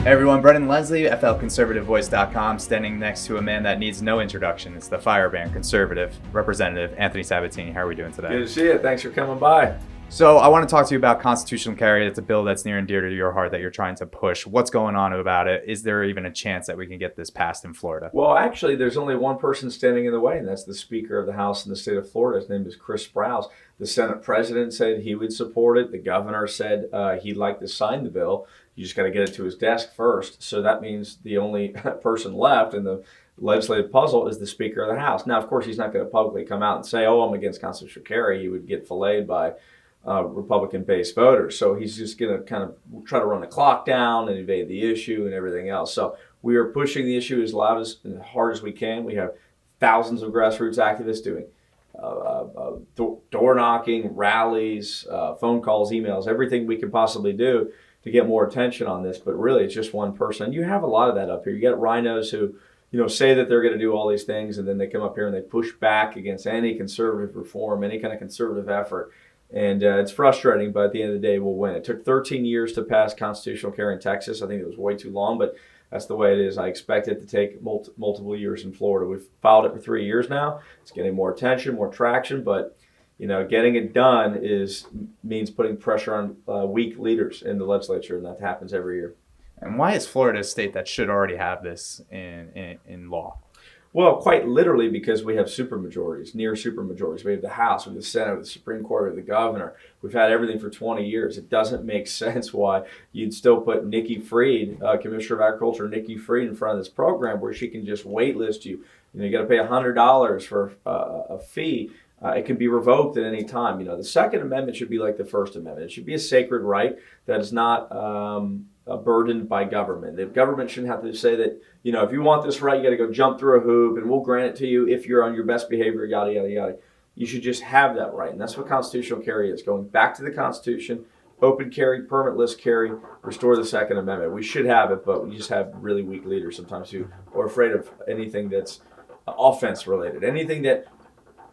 Hey everyone, Brendan Leslie, FLConservativeVoice.com, standing next to a man that needs no introduction. It's the firebrand conservative representative, Anthony Sabatini. How are we doing today? Good to see you. Thanks for coming by. So I want to talk to you about constitutional carry. It's a bill that's near and dear to your heart that you're trying to push. What's going on about it? Is there even a chance that we can get this passed in Florida? Well, actually, there's only one person standing in the way, and that's the Speaker of the House in the state of Florida. His name is Chris Sprouse. The Senate president said he would support it. The governor said he'd like to sign the bill. You just got to get it to his desk first. So that means the only person left in the legislative puzzle is the Speaker of the House. Now, of course, he's not going to publicly come out and say, oh, I'm against constitutional carry. He would get filleted by Republican-based voters. So he's just going to kind of try to run the clock down and evade the issue and everything else. So we are pushing the issue as loud as and hard as we can. We have thousands of grassroots activists doing door knocking, rallies, phone calls, emails, everything we can possibly do to get more attention on this. But really, it's just one person. You have a lot of that up here. You get rhinos who, say that they're going to do all these things, and then they come up here and they push back against any conservative reform, any kind of conservative effort. And it's frustrating, but at the end of the day, we'll win. It took 13 years to pass constitutional carry in Texas. I think it was way too long, but that's the way it is. I expect it to take multiple years in Florida. We've filed it for 3 years now. It's getting more attention, more traction, but getting it done means putting pressure on weak leaders in the legislature, and that happens every year. And why is Florida a state that should already have this in law? Well, quite literally because we have supermajorities, near supermajorities. We have the House, we have the Senate, we have the Supreme Court, we have the governor. We've had everything for 20 years. It doesn't make sense why you'd still put Nikki Fried, Commissioner of Agriculture Nikki Fried, in front of this program where she can just waitlist you. You got to pay $100 for a fee. It can be revoked at any time. The Second Amendment should be like the First Amendment. It should be a sacred right that is not burdened by government. The government shouldn't have to say that, if you want this right, you got to go jump through a hoop and we'll grant it to you if you're on your best behavior, yada, yada, yada. You should just have that right. And that's what constitutional carry is, going back to the Constitution, open carry, permitless carry, restore the Second Amendment. We should have it, but we just have really weak leaders sometimes who are afraid of anything that's offense related, anything that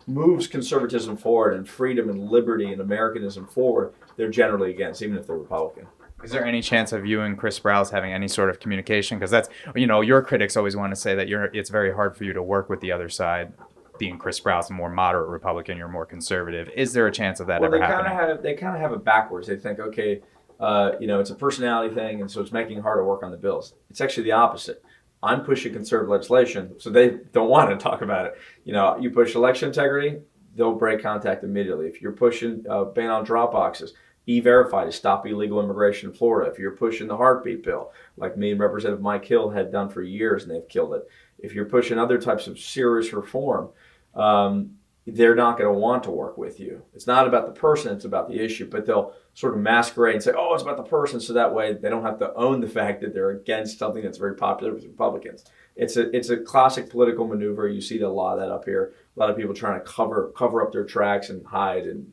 moves conservatism forward and freedom and liberty and Americanism forward, they're generally against, even if they're Republican. Is there any chance of you and Chris Sprouse having any sort of communication? Because that's, your critics always want to say that it's very hard for you to work with the other side, being Chris Sprouse, a more moderate Republican, you're more conservative. Is there a chance of that ever happening? They kind of have it backwards. They think, okay, it's a personality thing, and so it's making it hard to work on the bills. It's actually the opposite. I'm pushing conservative legislation, so they don't want to talk about it. You push election integrity, they'll break contact immediately. If you're pushing ban on drop boxes, E-Verify to stop illegal immigration in Florida. If you're pushing the heartbeat bill, like me and Representative Mike Hill had done for years, and they've killed it. If you're pushing other types of serious reform, they're not going to want to work with you. It's not about the person, it's about the issue, but they'll sort of masquerade and say, oh, it's about the person, so that way they don't have to own the fact that they're against something that's very popular with Republicans. It's a classic political maneuver. You see a lot of that up here. A lot of people trying to cover up their tracks and hide and,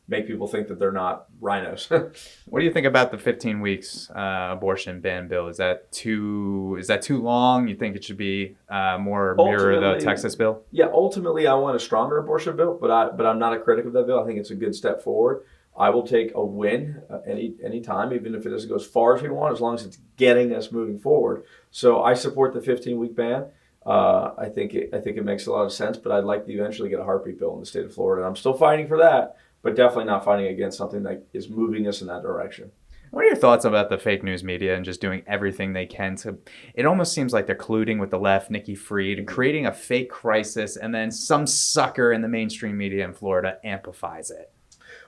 make people think that they're not rhinos. What do you think about the 15 weeks abortion ban bill? Is that too long? You think it should be more mirror the Texas bill? Yeah, ultimately I want a stronger abortion bill, but I'm not a critic of that bill. I think it's a good step forward. I will take a win any time, even if it doesn't go as far as we want, as long as it's getting us moving forward. So I support the 15-week ban. I think it makes a lot of sense, but I'd like to eventually get a heartbeat bill in the state of Florida. I'm still fighting for that, but definitely not fighting against something that is moving us in that direction. What are your thoughts about the fake news media and just doing everything they can to, it almost seems like they're colluding with the left, Nikki Fried, and creating a fake crisis, and then some sucker in the mainstream media in Florida amplifies it?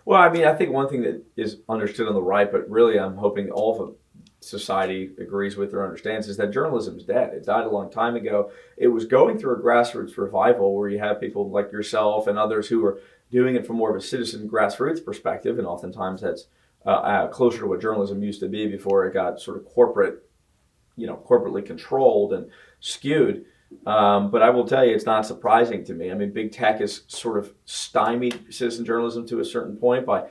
Well, I think one thing that is understood on the right, but really I'm hoping all of society agrees with or understands, is that journalism is dead. It died a long time ago. It was going through a grassroots revival where you have people like yourself and others who are doing it from more of a citizen grassroots perspective, and oftentimes that's closer to what journalism used to be before it got sort of corporately controlled and skewed. But I will tell you, it's not surprising to me. Big tech has sort of stymied citizen journalism to a certain point by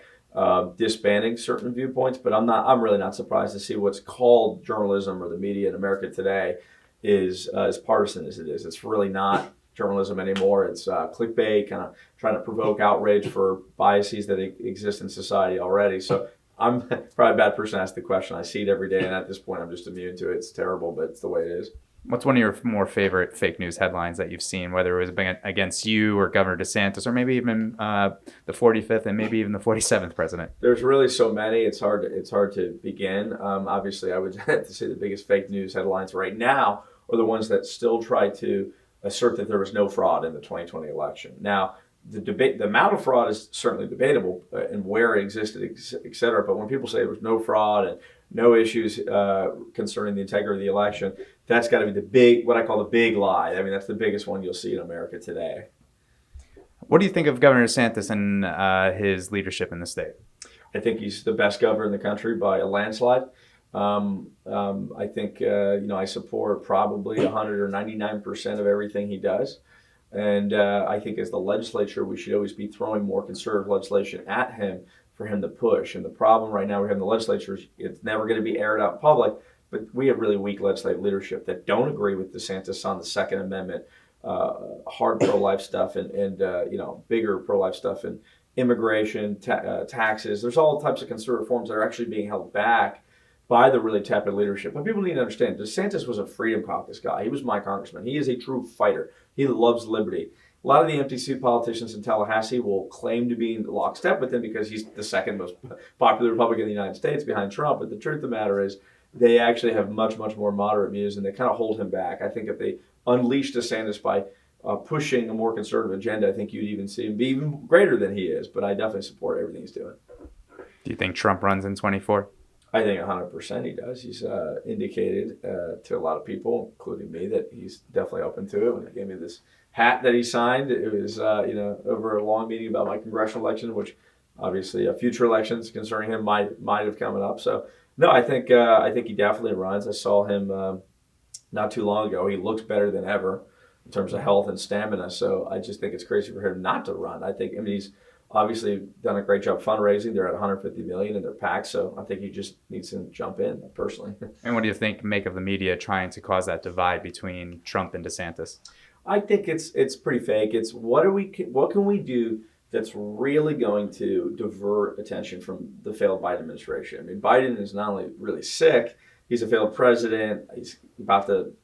disbanding certain viewpoints. But I'm really not surprised to see what's called journalism or the media in America today is as partisan as it is. It's really not journalism anymore. It's clickbait, kind of trying to provoke outrage for biases that exist in society already. So I'm probably a bad person to ask the question. I see it every day, and at this point, I'm just immune to it. It's terrible, but it's the way it is. What's one of your more favorite fake news headlines that you've seen, whether it was against you or Governor DeSantis, or maybe even the 45th and maybe even the 47th president? There's really so many. It's hard to begin. Obviously, I would have to say the biggest fake news headlines right now are the ones that still try to assert that there was no fraud in the 2020 election. Now, the amount of fraud is certainly debatable and where it existed, et cetera. But when people say there was no fraud and no issues concerning the integrity of the election, that's got to be what I call the big lie. I mean, that's the biggest one you'll see in America today. What do you think of Governor DeSantis and his leadership in the state? I think he's the best governor in the country by a landslide. I think I support probably 100 or 99% of everything he does. And I think as the legislature, we should always be throwing more conservative legislation at him for him to push. And the problem right now we have in the legislature is it's never going to be aired out in public, but we have really weak legislative leadership that don't agree with DeSantis on the Second Amendment, hard pro-life stuff, and bigger pro-life stuff, and immigration, taxes. There's all types of conservative reforms that are actually being held back by the really tepid leadership. But people need to understand, DeSantis was a Freedom Caucus guy. He was my congressman. He is a true fighter. He loves liberty. A lot of the empty seat politicians in Tallahassee will claim to be in lockstep with him because he's the second most popular Republican in the United States behind Trump. But the truth of the matter is they actually have much, much more moderate views, and they kind of hold him back. I think if they unleash DeSantis by pushing a more conservative agenda, I think you'd even see him be even greater than he is. But I definitely support everything he's doing. Do you think Trump runs in 24? I think 100% he does. He's indicated to a lot of people, including me, that he's definitely open to it. When he gave me this hat that he signed, it was over a long meeting about my congressional election, which obviously future elections concerning him might have coming up. So no, I think he definitely runs. I saw him not too long ago. He looks better than ever in terms of health and stamina. So I just think it's crazy for him not to run. I mean, he's obviously done a great job fundraising. They're at 150 million in their PAC, so I think he just needs to jump in personally. And what do you make of the media trying to cause that divide between Trump and DeSantis? I think it's pretty fake. It's what can we do that's really going to divert attention from the failed Biden administration? I mean, Biden is not only really sick, he's a failed president.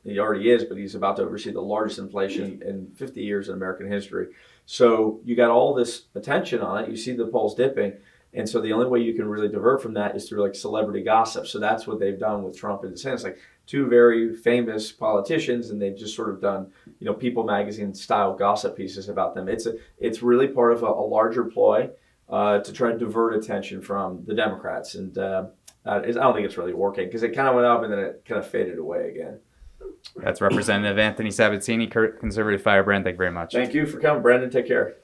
He already is, but he's about to oversee the largest inflation in 50 years in American history. So you got all this attention on it. You see the polls dipping. And so the only way you can really divert from that is through like celebrity gossip. So that's what they've done with Trump and DeSantis, like two very famous politicians, and they've just sort of done, People magazine style gossip pieces about them. It's really part of a larger ploy to try to divert attention from the Democrats. And I don't think it's really working because it kind of went up and then it kind of faded away again. That's Representative Anthony Sabatini, conservative firebrand. Thank you very much. Thank you for coming, Brandon. Take care.